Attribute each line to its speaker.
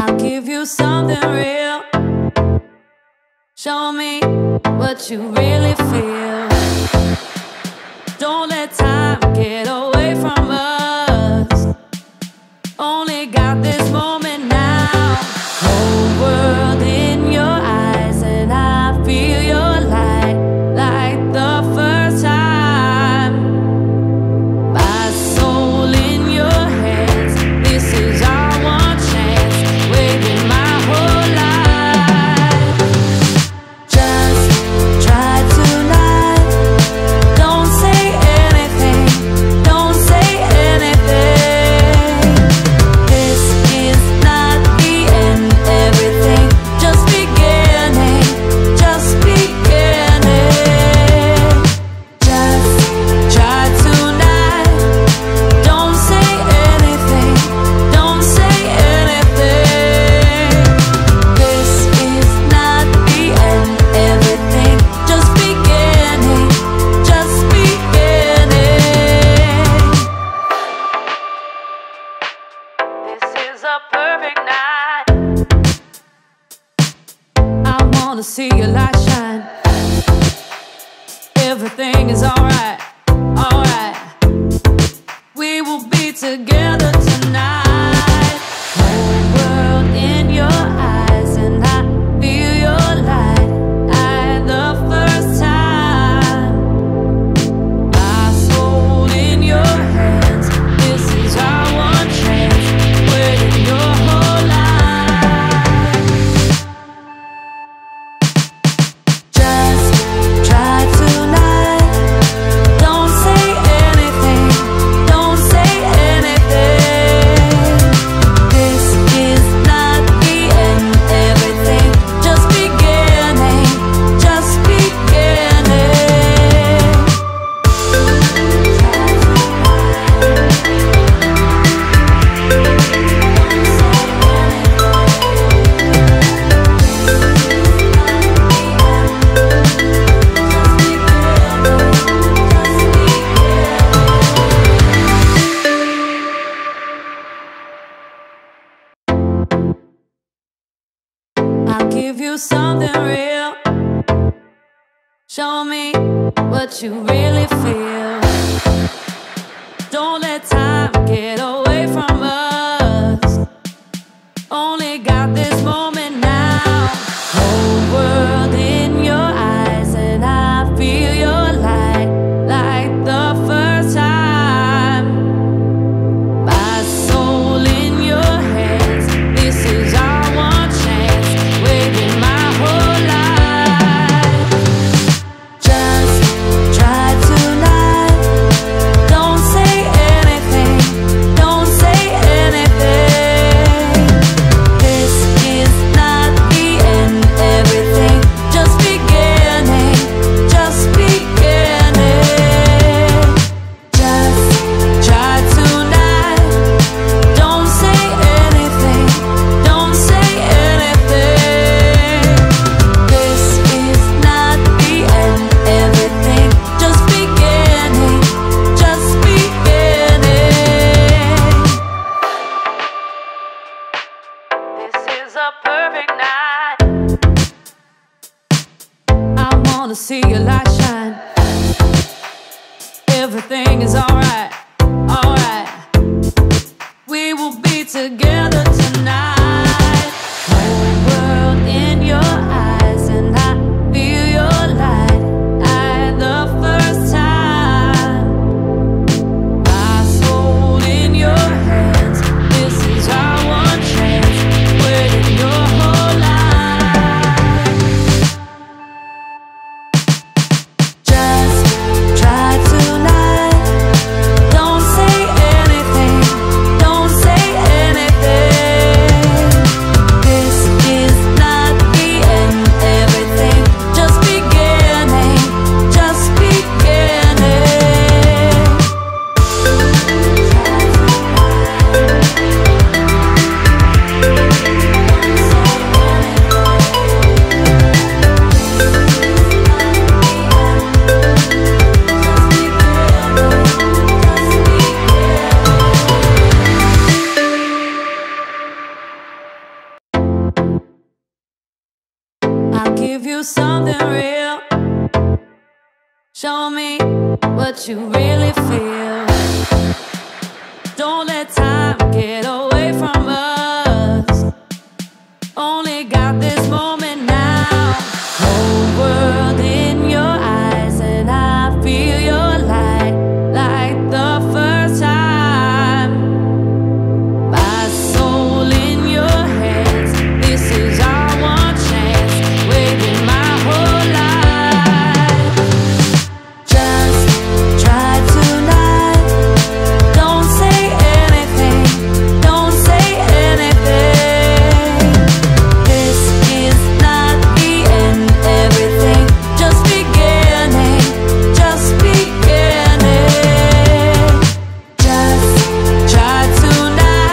Speaker 1: I'll give you something real. Show me what you really feel. Don't let time get away from us. Only got this moment now. Whole world in your eyes, and I feel your light like the first time. My soul in your hands. This is our one chance. Waiting my whole life. Just try tonight. Don't say anything. Don't say anything. This is not the end. Everything just beginning. Just beginning. Just try tonight. Don't say anything. Don't say anything. This is not the end. Everything just beginning. Just beginning. This is a perfect night. I wanna see your light shine. Everything is alright, alright. We will be together tonight. Whole world in your eyes, and I feel your light at the first time. My soul in your hands. This is our one chance. Waiting your whole life. Just try tonight. Don't say anything. Don't say anything. This is not the end. Everything just beginning. Just beginning. I'll give you something real. Show me what you really feel. Don't let time get away from us. Only got this moment now. Whole world in your eyes, and I feel your light like the first time. My soul in your hands. This is our one chance. Waiting my whole life. Just try tonight. Don't say anything. Don't say anything. This is not the end. Everything just beginning. Just beginning. Just try tonight. Don't say anything. Don't say anything. This is not the end. Everything just beginning. Just beginning. This is a perfect night. I wanna see your light shine. Everything is alright, alright. We will be together tonight. Whole world in your eyes, and I feel your light at the first time. My soul in your hands. This is our one chance. Waiting your whole life. Just try tonight. Don't say anything. Don't say anything. Show me what you really feel. Don't let time get away from us.